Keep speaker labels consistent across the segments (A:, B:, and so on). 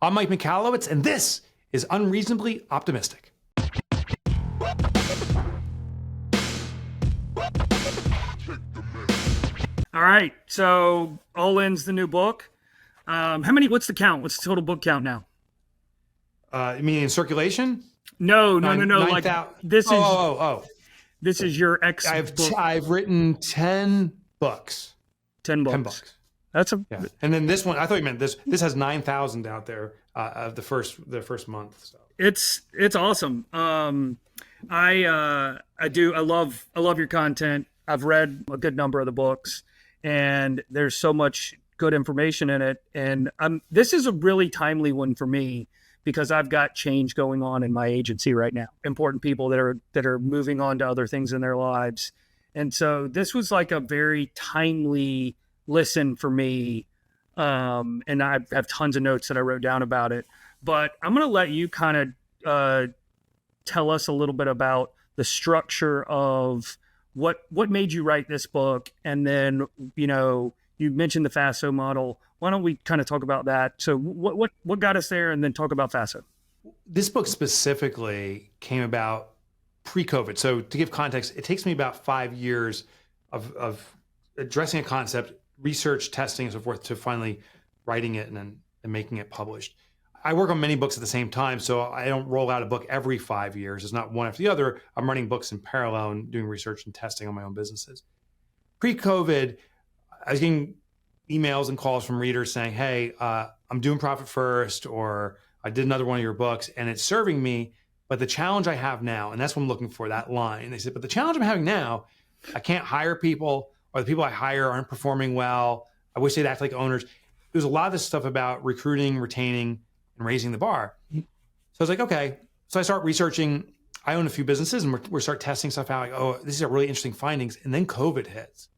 A: I'm Mike Michalowicz, and this is Unreasonably Optimistic.
B: All right, so All In's the new book. What's the count? What's the total book count now?
A: You mean in circulation?
B: No. Like this is This is your book.
A: I've written 10 books.
B: 10 books.
A: 10 books.
B: Yeah.
A: And then this one, I thought you meant this. This has 9,000 out there of the first month. So
B: it's awesome. I love your content. I've read a good number of the books, and there's so much good information in it. And this is a really timely one for me because I've got change going on in my agency right now. Important people that are moving on to other things in their lives. And so this was like a very timely listen for me. And I have tons of notes that I wrote down about it. But I'm going to let you kind of tell us a little bit about the structure of what made you write this book. And then, you mentioned the FASSO model. Why don't we kind of talk about that? So what got us there, and then talk about FASSO?
A: This book specifically came about pre-COVID. So to give context, it takes me about 5 years of addressing a concept, research, testing, and so forth, to finally writing it and making it published. I work on many books at the same time, so I don't roll out a book every 5 years. It's not one after the other. I'm running books in parallel and doing research and testing on my own businesses. Pre-COVID, I was getting emails and calls from readers saying, hey, I'm doing Profit First, or I did another one of your books, and it's serving me. But the challenge I have now, and that's what I'm looking for, that line. They said, but the challenge I'm having now, I can't hire people, or the people I hire aren't performing well. I wish they'd act like owners. There's a lot of this stuff about recruiting, retaining, and raising the bar. So I was like, okay. So I start researching. I own a few businesses, and we start testing stuff out. Like, oh, these are really interesting findings. And then COVID hits.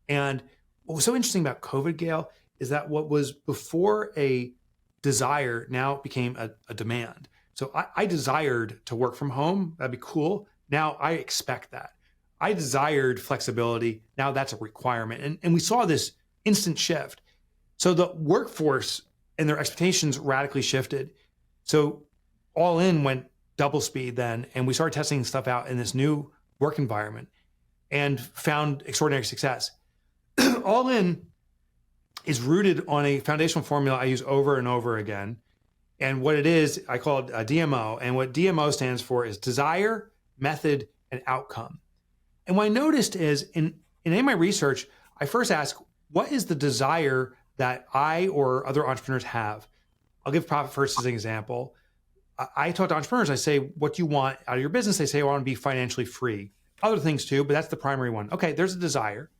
A: And what was so interesting about COVID, Gayle, is that what was before a desire now became a demand. So I desired to work from home. That'd be cool. Now I expect that. I desired flexibility. Now that's a requirement. And we saw this instant shift. So the workforce and their expectations radically shifted. So All In went double speed then, and we started testing stuff out in this new work environment and found extraordinary success. All In is rooted on a foundational formula I use over and over again. And what it is, I call it a DMO. And what DMO stands for is desire, method, and outcome. And what I noticed is in any of my research, I first ask, what is the desire that I or other entrepreneurs have? I'll give Profit First as an example. I talk to entrepreneurs. I say, what do you want out of your business? They say, I want to be financially free. Other things too, but that's the primary one. Okay, there's a desire.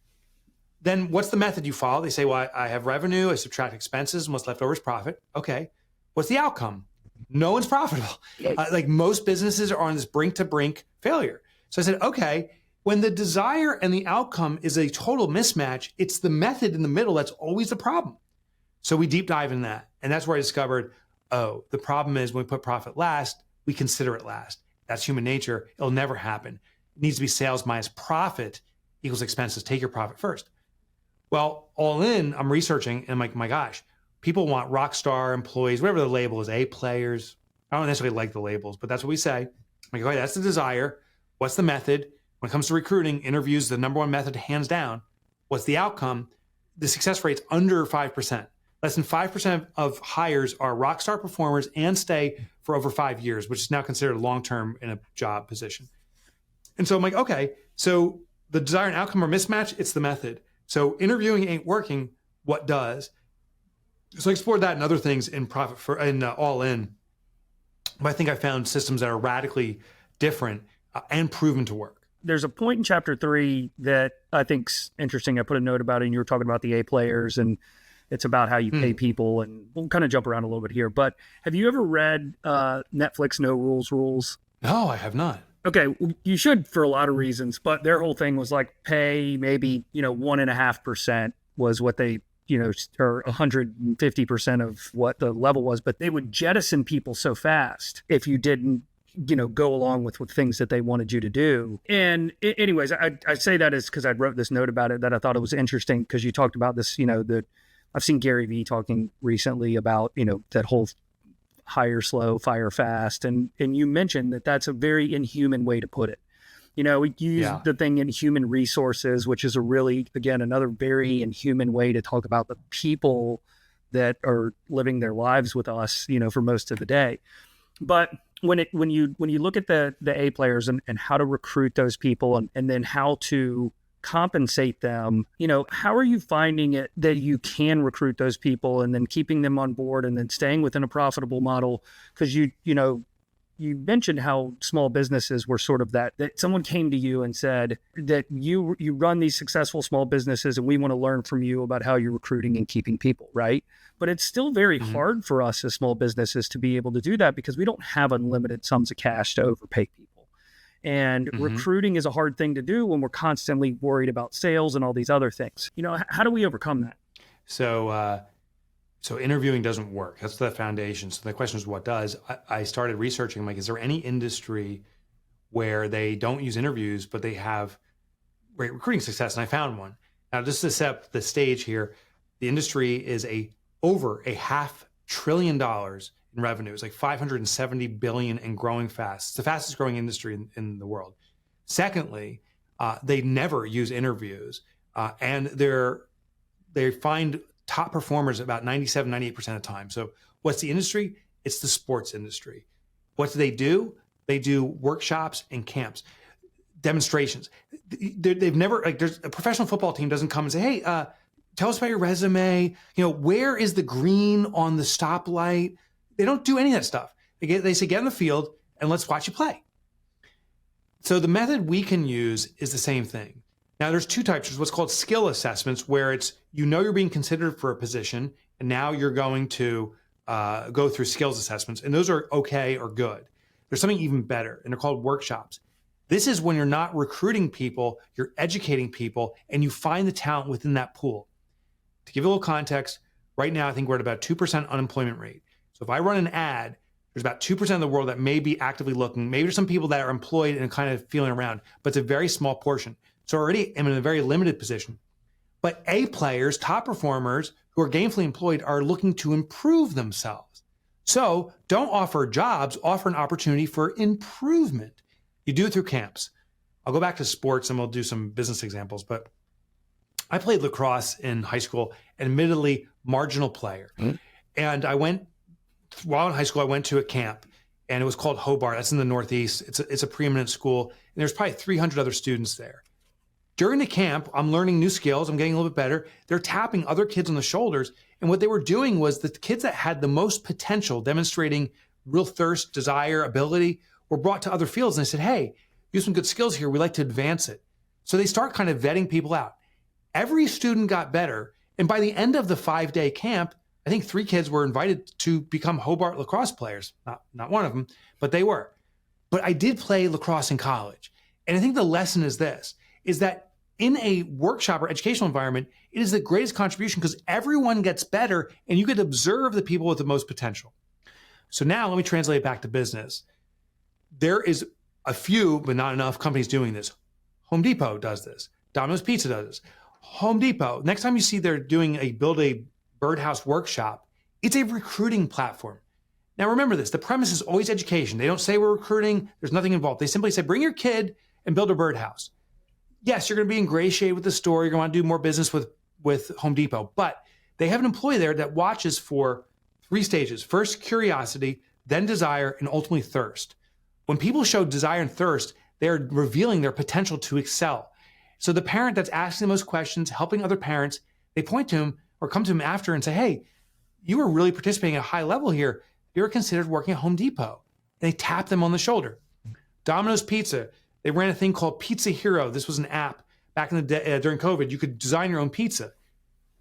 A: Then what's the method you follow? They say, well, I have revenue, I subtract expenses, and what's left over is profit. Okay. What's the outcome? No one's profitable. Like most businesses are on this brink to brink failure. So I said, okay, when the desire and the outcome is a total mismatch, it's the method in the middle that's always the problem. So we deep dive in that. And that's where I discovered, oh, the problem is when we put profit last, we consider it last. That's human nature. It'll never happen. It needs to be sales minus profit equals expenses. Take your profit first. Well, All In, I'm researching, and I'm like, my gosh, people want rock star employees, whatever the label is, A players. I don't necessarily like the labels, but that's what we say. I'm like, okay, that's the desire. What's the method? When it comes to recruiting, interviews, the number one method, hands down. What's the outcome? The success rate's under 5%. Less than 5% of hires are rock star performers and stay for over 5 years, which is now considered long-term in a job position. And so I'm like, okay, so the desire and outcome are mismatched. It's the method. So interviewing ain't working. What does? So I explored that and other things in All In. But I think I found systems that are radically different and proven to work.
B: There's a point in chapter 3 that I think's interesting. I put a note about it, and you were talking about the A players, and it's about how you pay people, and we'll kind of jump around a little bit here. But have you ever read Netflix No Rules?
A: No, I have not.
B: Okay, you should for a lot of reasons, but their whole thing was like pay maybe 1.5% was what they or 150% of what the level was, but they would jettison people so fast if you didn't go along with things that they wanted you to do. And anyways, I say that is because I wrote this note about it that I thought it was interesting because you talked about this, I've seen Gary Vee talking recently about, that whole hire slow, fire fast. And you mentioned that that's a very inhuman way to put it. We use the thing in human resources, which is a really, again, another very inhuman way to talk about the people that are living their lives with us, for most of the day. But when you look at the A players and how to recruit those people and then how to compensate them, how are you finding it that you can recruit those people and then keeping them on board and then staying within a profitable model? Because you mentioned how small businesses were sort of that someone came to you and said that you run these successful small businesses and we want to learn from you about how you're recruiting and keeping people, right? But it's still very hard for us as small businesses to be able to do that because we don't have unlimited sums of cash to overpay people. And recruiting is a hard thing to do when we're constantly worried about sales and all these other things. How do we overcome that?
A: So interviewing doesn't work. That's the foundation. So the question is, what does? I started researching, I'm like, is there any industry where they don't use interviews, but they have great recruiting success? And I found one. Now, just to set up the stage here, the industry is over $500 billion in revenue. It's like $570 billion and growing fast. It's the fastest growing industry in the world. Secondly, they never use interviews, and they find top performers about 97, 98% of the time. So what's the industry? It's the sports industry. What do? They do workshops and camps, demonstrations. They've never, there's a professional football team doesn't come and say, hey, tell us about your resume. Where is the green on the stoplight? They don't do any of that stuff. They say, get in the field and let's watch you play. So the method we can use is the same thing. Now, there's two types. There's what's called skill assessments, where it's, you're being considered for a position, and now you're going to go through skills assessments, and those are okay or good. There's something even better, and they're called workshops. This is when you're not recruiting people, you're educating people, and you find the talent within that pool. To give you a little context, right now I think we're at about 2% unemployment rate. So if I run an ad, there's about 2% of the world that may be actively looking. Maybe there's some people that are employed and kind of feeling around, but it's a very small portion. So already I'm in a very limited position. But A players, top performers who are gainfully employed are looking to improve themselves. So don't offer jobs, offer an opportunity for improvement. You do it through camps. I'll go back to sports and we'll do some business examples, but I played lacrosse in high school, admittedly marginal player. And while in high school, I went to a camp and it was called Hobart. That's in the Northeast. It's a preeminent school. And there's probably 300 other students there. During the camp, I'm learning new skills. I'm getting a little bit better. They're tapping other kids on the shoulders. And what they were doing was the kids that had the most potential, demonstrating real thirst, desire, ability, were brought to other fields. And they said, hey, you have some good skills here. We'd like to advance it. So they start kind of vetting people out. Every student got better. And by the end of the 5-day camp, I think 3 kids were invited to become Hobart lacrosse players. Not one of them, but they were. But I did play lacrosse in college. And I think the lesson is this, is that in a workshop or educational environment, it is the greatest contribution because everyone gets better and you get to observe the people with the most potential. So now let me translate it back to business. There is a few, but not enough companies doing this. Home Depot does this. Domino's Pizza does this. Home Depot, next time you see they're doing build a birdhouse workshop, it's a recruiting platform. Now remember this, the premise is always education. They don't say we're recruiting, there's nothing involved. They simply say, bring your kid and build a birdhouse. Yes, you're going to be ingratiated with the store. You're going to want to do more business with Home Depot. But they have an employee there that watches for 3 stages. First, curiosity, then desire, and ultimately thirst. When people show desire and thirst, they're revealing their potential to excel. So the parent that's asking the most questions, helping other parents, they point to him or come to him after and say, hey, you were really participating at a high level here. You were considered working at Home Depot. And they tap them on the shoulder. Domino's Pizza, they ran a thing called Pizza Hero. This was an app back in the day during COVID. You could design your own pizza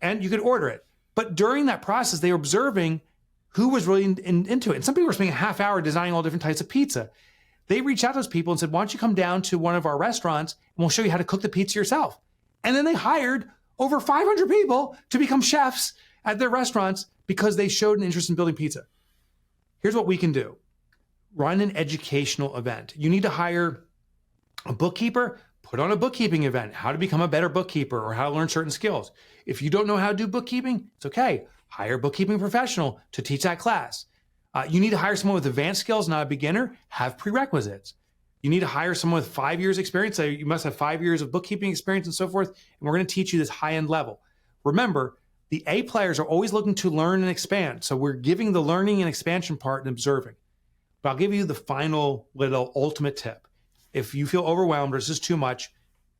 A: and you could order it. But during that process, they were observing who was really into it. And some people were spending a half hour designing all different types of pizza. They reached out to those people and said, why don't you come down to one of our restaurants and we'll show you how to cook the pizza yourself. And then they hired over 500 people to become chefs at their restaurants because they showed an interest in building pizza. Here's what we can do. Run an educational event. You need to hire a bookkeeper, put on a bookkeeping event, how to become a better bookkeeper or how to learn certain skills. If you don't know how to do bookkeeping, it's okay. Hire a bookkeeping professional to teach that class. You need to hire someone with advanced skills, not a beginner. Have prerequisites. You need to hire someone with 5 years experience. So you must have 5 years of bookkeeping experience and so forth. And we're going to teach you this high-end level. Remember, the A players are always looking to learn and expand. So we're giving the learning and expansion part and observing. But I'll give you the final little ultimate tip. If you feel overwhelmed or this is too much,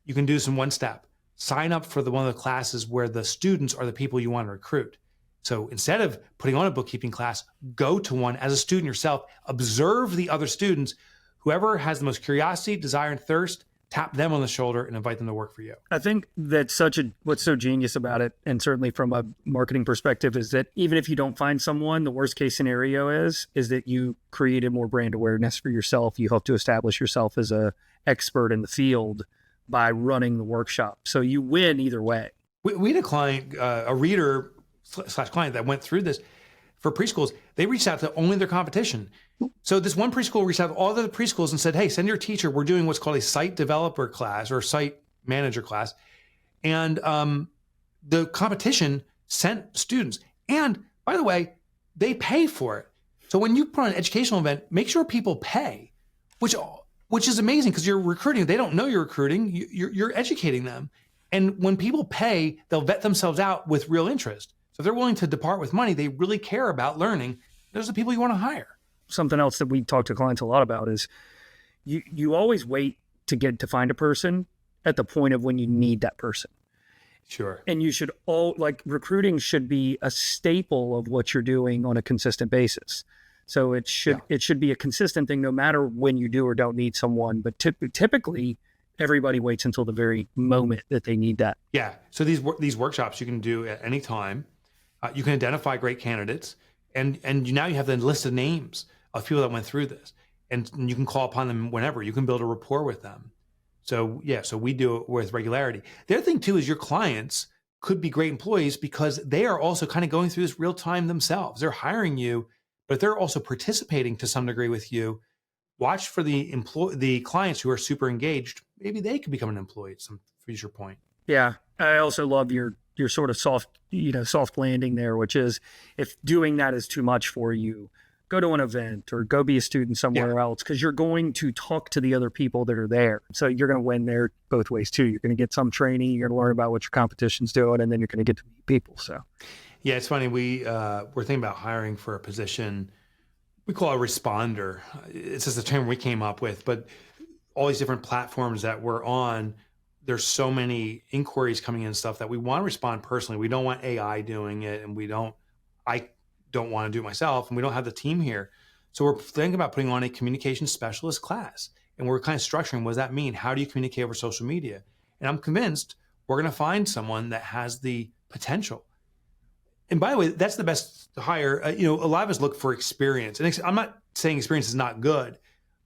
A: you can do this in one step. Sign up for one of the classes where the students are the people you want to recruit. So instead of putting on a bookkeeping class, go to one as a student yourself, observe the other students. Whoever has the most curiosity, desire, and thirst, tap them on the shoulder and invite them to work for you.
B: I think that's what's so genius about it, and certainly from a marketing perspective, is that even if you don't find someone, the worst case scenario is that you created more brand awareness for yourself. You help to establish yourself as a expert in the field by running the workshop. So you win either way.
A: We had a client, a reader / client that went through this for preschools. They reached out to only their competition. So this one preschool reached out to all the other preschools and said, hey, send your teacher. We're doing what's called a site developer class or site manager class. And the competition sent students. And by the way, they pay for it. So when you put on an educational event, make sure people pay, which is amazing because you're recruiting. They don't know you're recruiting. You're educating them. And when people pay, they'll vet themselves out with real interest. So if they're willing to depart with money, they really care about learning. Those are the people you want to hire.
B: Something else that we talk to clients a lot about is you always wait to find a person at the point of when you need that person.
A: Sure.
B: And you should recruiting should be a staple of what you're doing on a consistent basis. So it should be a consistent thing no matter when you do or don't need someone. But typically, everybody waits until the very moment that they need that.
A: Yeah. So these workshops you can do at any time. You can identify great candidates, and now you have the list of names of people that went through this, and you can call upon them whenever. You can build a rapport with them. So we do it with regularity. The other thing too is your clients could be great employees because they are also kind of going through this real time themselves. They're hiring you, but they're also participating to some degree with you. Watch for the clients who are super engaged. Maybe they could become an employee at some future point.
B: Yeah, I also love your sort of soft landing there, which is if doing that is too much for you, go to an event or go be a student somewhere else, because you're going to talk to the other people that are there. So you're going to win there both ways too. You're going to get some training, you're going to learn about what your competition's doing, and then you're going to get to meet people. So
A: yeah, it's funny. We're thinking about hiring for a position we call a responder. It's just a term we came up with, but all these different platforms that we're on, there's so many inquiries coming in and stuff that we want to respond personally. We don't want AI doing it, and I don't want to do it myself, and we don't have the team here. So we're thinking about putting on a communication specialist class, and we're kind of structuring, what does that mean? How do you communicate over social media? And I'm convinced we're going to find someone that has the potential. And by the way, that's the best hire. A lot of us look for experience, and I'm not saying experience is not good,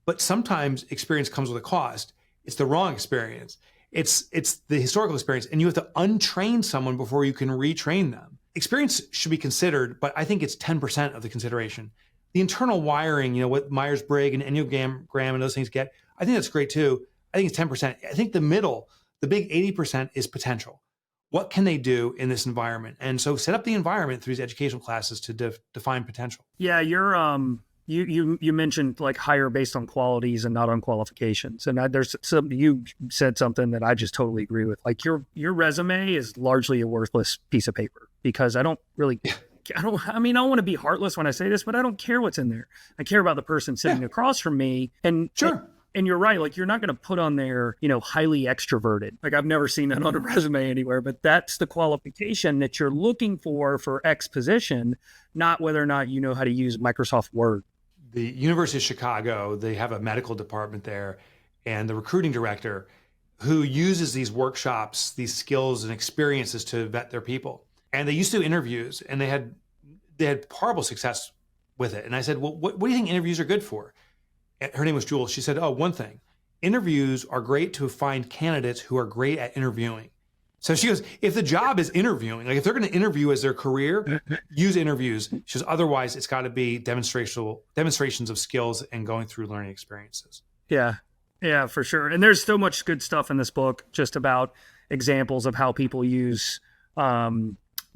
A: but sometimes experience comes with a cost. It's the wrong experience. It's the historical experience, and you have to untrain someone before you can retrain them. Experience should be considered, but I think it's 10% of the consideration. The internal wiring, what Myers-Briggs and Enneagram and those things get, I think that's great too. I think it's 10%. I think the middle, the big 80% is potential. What can they do in this environment? And so set up the environment through these educational classes to define potential.
B: Yeah, you mentioned like hire based on qualities and not on qualifications. And you said something that I just totally agree with. Like your resume is largely a worthless piece of paper because I don't want to be heartless when I say this, but I don't care what's in there. I care about the person sitting across from me. And
A: sure.
B: And you're right. Like, you're not going to put on there, highly extroverted. Like, I've never seen that on a resume anywhere, but that's the qualification that you're looking for X position, not whether or not you know how to use Microsoft Word.
A: The University of Chicago, they have a medical department there, and the recruiting director who uses these workshops, these skills and experiences to vet their people. And they used to do interviews, and they had horrible success with it. And I said, well, what do you think interviews are good for? Her name was Jules. She said, one thing, interviews are great to find candidates who are great at interviewing. So she goes, if the job is interviewing, like if they're going to interview as their career, use interviews. She goes, otherwise it's got to be demonstrations of skills and going through learning experiences.
B: Yeah, for sure. And there's so much good stuff in this book, just about examples of how people use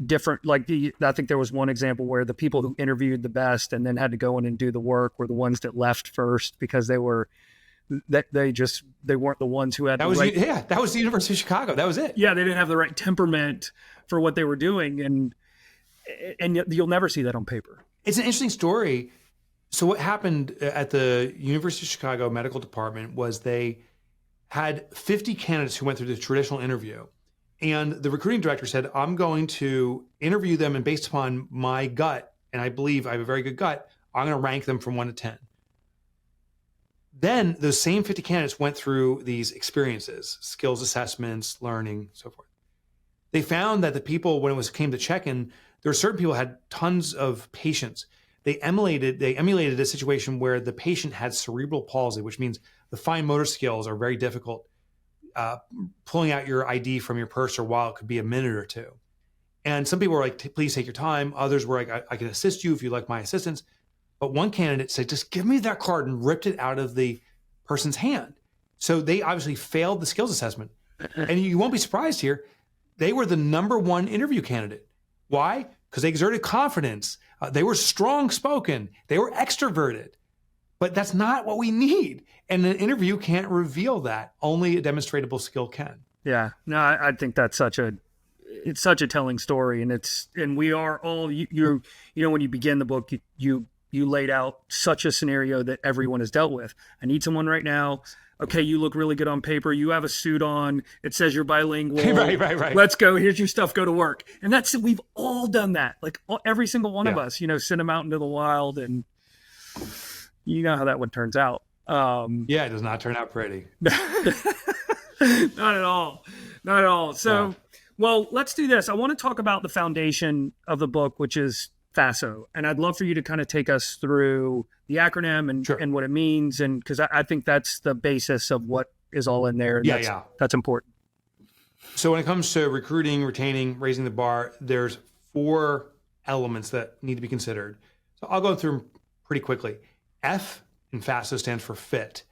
B: different, like I think there was one example where the people who interviewed the best and then had to go in and do the work were the ones that left first because they weren't the ones who had
A: that was the University of Chicago. That was it.
B: Yeah, they didn't have the right temperament for what they were doing, and you'll never see that on paper.
A: It's an interesting story. So what happened at the University of Chicago Medical Department was they had 50 candidates who went through the traditional interview. And the recruiting director said, I'm going to interview them, and based upon my gut, and I believe I have a very good gut, I'm going to rank them from 1 to 10. Then those same 50 candidates went through these experiences, skills assessments, learning, so forth. They found that the people, when it came to check-in, there were certain people who had tons of patience. They emulated a situation where the patient had cerebral palsy, which means the fine motor skills are very difficult. Pulling out your ID from your purse or wallet could be a minute or two. And some people were like, please take your time. Others were like, I can assist you if you like my assistance. But one candidate said, just give me that card, and ripped it out of the person's hand. So they obviously failed the skills assessment. And you won't be surprised here, they were the #1 interview candidate. Why? Because they exerted confidence. They were strong spoken. They were extroverted. But that's not what we need. And an interview can't reveal that. Only a demonstratable skill can.
B: Yeah. No, I think that's such a telling story. And we are all, you know, when you begin the book, you laid out such a scenario that everyone has dealt with. I need someone right now. Okay, you look really good on paper. You have a suit on. It says you're bilingual.
A: Right.
B: Let's go. Here's your stuff. Go to work. And we've all done that. Like every single one of us, send them out into the wild, and you know how that one turns out.
A: It does not turn out pretty.
B: Not at all. So, well, let's do this. I want to talk about the foundation of the book, which is FASSO. And I'd love for you to kind of take us through the acronym and what it means. And because I think that's the basis of what is all in there. That's important.
A: So when it comes to recruiting, retaining, raising the bar, there's 4 elements that need to be considered. So I'll go through them pretty quickly. F in FASSO stands for fit.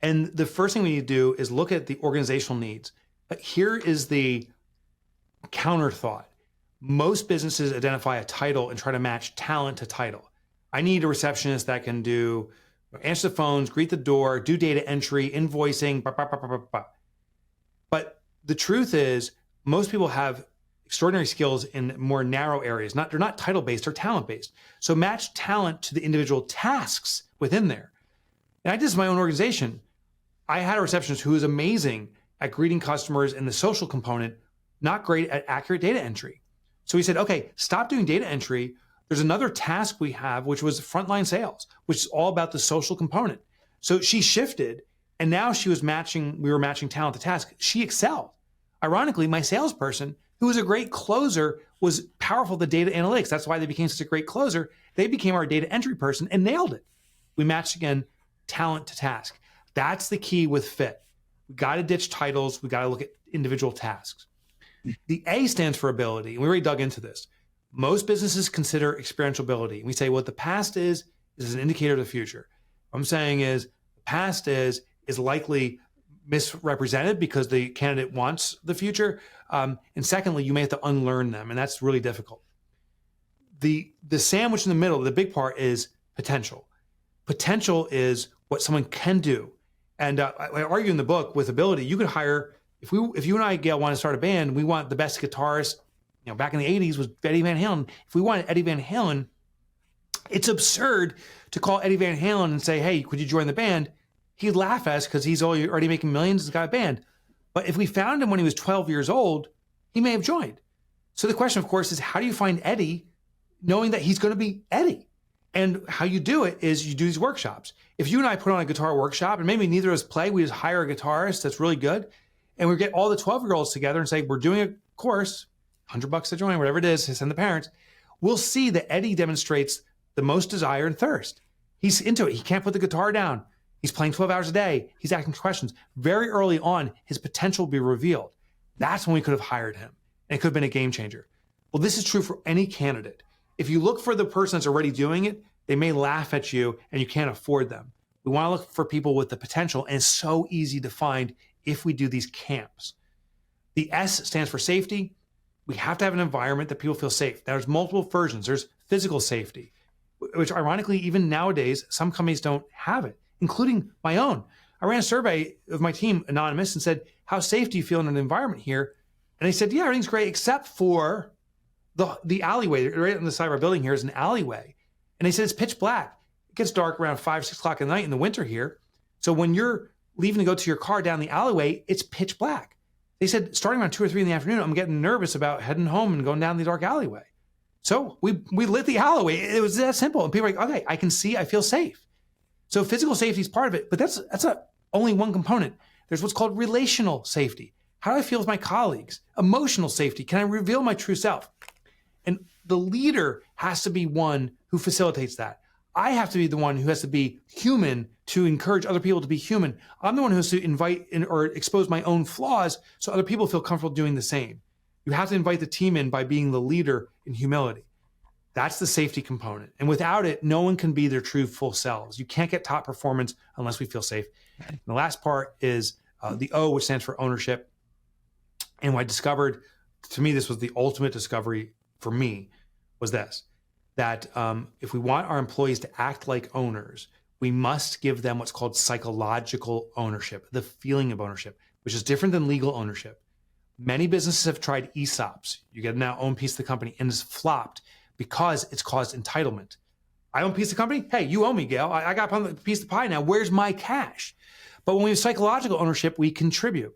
A: And the first thing we need to do is look at the organizational needs. But here is the counter thought. Most businesses identify a title and try to match talent to title. I need a receptionist that can answer the phones, greet the door, do data entry, invoicing, blah, blah, blah, blah, blah. But the truth is, most people have extraordinary skills in more narrow areas. They're not title-based, they're talent-based. So match talent to the individual tasks within there. And I did this in my own organization. I had a receptionist who was amazing at greeting customers in the social component, not great at accurate data entry. So we said, okay, stop doing data entry. There's another task we have, which was frontline sales, which is all about the social component. So she shifted, and now we were matching talent to task. She excelled. Ironically, my salesperson, who was a great closer, was powerful at the data analytics. That's why they became such a great closer. They became our data entry person and nailed it. We matched again, talent to task. That's the key with fit. We got to ditch titles. We got to look at individual tasks. The A stands for ability. And we already dug into this. Most businesses consider experiential ability. We say what the past is an indicator of the future. What I'm saying is the past is likely misrepresented because the candidate wants the future. And secondly, you may have to unlearn them, and that's really difficult. The sandwich in the middle, the big part, is potential. Potential is what someone can do. And I argue in the book with ability, you could hire, if you and I, Gayle, want to start a band, we want the best guitarist, back in the 80s was Eddie Van Halen. If we wanted Eddie Van Halen, it's absurd to call Eddie Van Halen and say, hey, could you join the band? He'd laugh at us because he's already making millions, he's got a band. But if we found him when he was 12 years old, he may have joined. So the question, of course, is how do you find Eddie knowing that he's going to be Eddie? And how you do it is you do these workshops. If you and I put on a guitar workshop, and maybe neither of us play, we just hire a guitarist that's really good, and we get all the 12-year-olds together and say, we're doing a course, $100 to join, whatever it is, to send the parents, we'll see that Eddie demonstrates the most desire and thirst. He's into it. He can't put the guitar down. He's playing 12 hours a day. He's asking questions. Very early on, his potential will be revealed. That's when we could have hired him. And it could have been a game changer. Well, this is true for any candidate. If you look for the person that's already doing it, they may laugh at you and you can't afford them. We want to look for people with the potential, and it's so easy to find if we do these camps. The S stands for safety. we have to have an environment that people feel safe. There's multiple versions. There's physical safety, which ironically, even nowadays, some companies don't have it, including my own. I ran a survey of my team, anonymous, and said, how safe do you feel in an environment here? And they said, yeah, everything's great, except for the alleyway. Right on the side of our building here is an alleyway. And they said, it's pitch black. It gets dark around 5, 6 o'clock at night in the winter here. So when you're leaving to go to your car down the alleyway, it's pitch black. They said, starting around 2 or 3 in the afternoon, I'm getting nervous about heading home and going down the dark alleyway. So we lit the alleyway. It was that simple. And people are like, okay, I can see, I feel safe. So physical safety is part of it, but that's only one component. There's what's called relational safety. How do I feel with my colleagues? Emotional safety. Can I reveal my true self? And the leader has to be one who facilitates that. I have to be the one who has to be human to encourage other people to be human. I'm the one who has to invite or expose my own flaws so other people feel comfortable doing the same. You have to invite the team in by being the leader in humility. That's the safety component. And without it, no one can be their true full selves. You can't get top performance unless we feel safe. And the last part is the O, which stands for ownership. And what I discovered, to me, this was the ultimate discovery for me, was this, that if we want our employees to act like owners, we must give them what's called psychological ownership, the feeling of ownership, which is different than legal ownership. Many businesses have tried ESOPs. You get now own piece of the company, and it's flopped because it's caused entitlement. I own a piece of the company. Hey, you owe me, Gayle. I got a piece of the pie now. Where's my cash? But when we have psychological ownership, we contribute.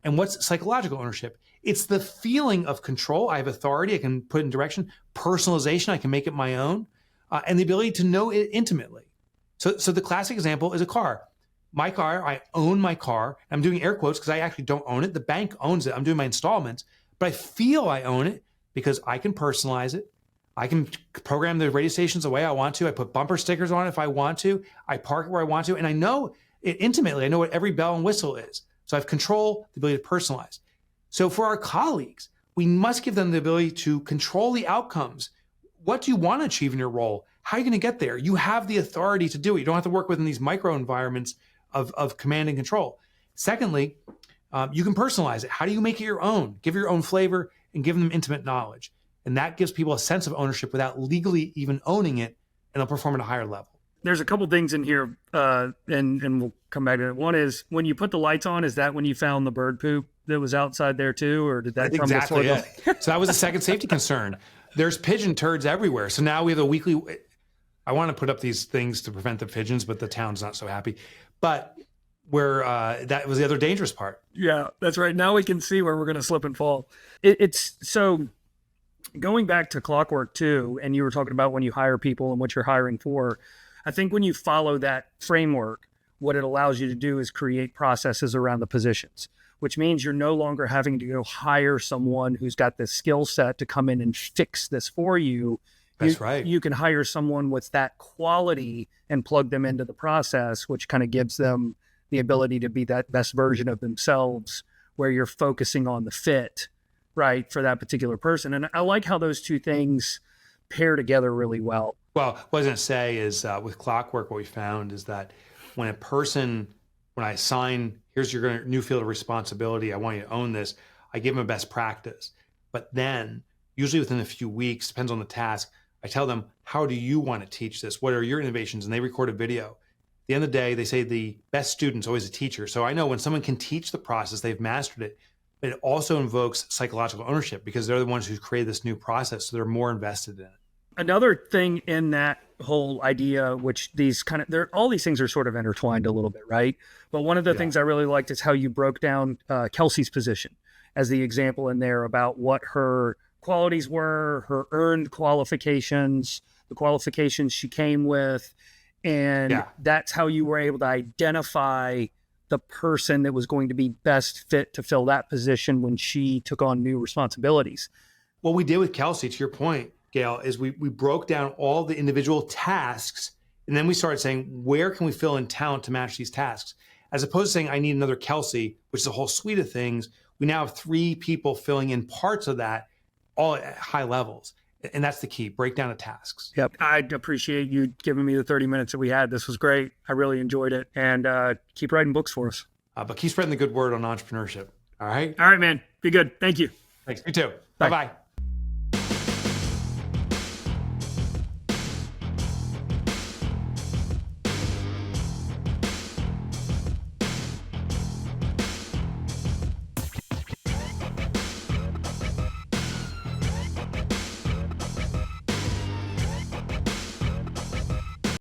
A: And what's psychological ownership? It's the feeling of control. I have authority. I can put in direction. Personalization. I can make it my own. And the ability to know it intimately. So the classic example is a car. My car, I own my car. I'm doing air quotes because I actually don't own it. The bank owns it. I'm doing my installments. But I feel I own it because I can personalize it. I can program the radio stations the way I want to. I put bumper stickers on it if I want to. I park it where I want to. And I know it intimately. I know what every bell and whistle is. So I have control, the ability to personalize. So for our colleagues, we must give them the ability to control the outcomes. What do you want to achieve in your role? How are you going to get there? You have the authority to do it. You don't have to work within these micro environments of command and control. Secondly, you can personalize it. How do you make it your own? Give your own flavor and give them intimate knowledge. And that gives people a sense of ownership without legally even owning it, and they'll perform at a higher level.
B: There's a couple things in here, and we'll come back to it. One is, when you put the lights on, is that when you found the bird poop that was outside there too, or did that come
A: exactly
B: before?
A: It. So that was a second safety concern. There's pigeon turds everywhere. So now we have a weekly. I want to put up these things to prevent the pigeons, but the town's not so happy. But where that was the other dangerous part.
B: Yeah, that's right. Now we can see where we're going to slip and fall. It's so. Going back to Clockwork too, and you were talking about when you hire people and what you're hiring for, I think when you follow that framework, what it allows you to do is create processes around the positions, which means you're no longer having to go hire someone who's got this skill set to come in and fix this for you.
A: That's right.
B: You can hire someone with that quality and plug them into the process, which kind of gives them the ability to be that best version of themselves, where you're focusing on the fit, right, for that particular person. And I like how those two things pair together really well.
A: Well, what I was going to say is with Clockwork, what we found is that when I assign, here's your new field of responsibility, I want you to own this, I give them a best practice. But then, usually within a few weeks, depends on the task, I tell them, how do you want to teach this? What are your innovations? And they record a video. At the end of the day, they say the best student's always a teacher. So I know when someone can teach the process, they've mastered it. But it also invokes psychological ownership because they're the ones who created this new process. So they're more invested in it.
B: Another thing in that whole idea, which all these things are sort of intertwined a little bit, right? But one of the things I really liked is how you broke down Kelsey's position as the example in there about what her qualities were, her earned qualifications, the qualifications she came with. And that's how you were able to identify the person that was going to be best fit to fill that position when she took on new responsibilities.
A: What we did with Kelsey, to your point, Gayle, is we broke down all the individual tasks, and then we started saying, where can we fill in talent to match these tasks? As opposed to saying, I need another Kelsey, which is a whole suite of things, we now have 3 people filling in parts of that, all at high levels. And that's the key, break down the tasks.
B: Yep. I appreciate you giving me the 30 minutes that we had. This was great. I really enjoyed it. And keep writing books for us.
A: But keep spreading the good word on entrepreneurship. All right?
B: All right, man. Be good. Thank you.
A: Thanks. You too.
B: Bye.
A: Bye-bye.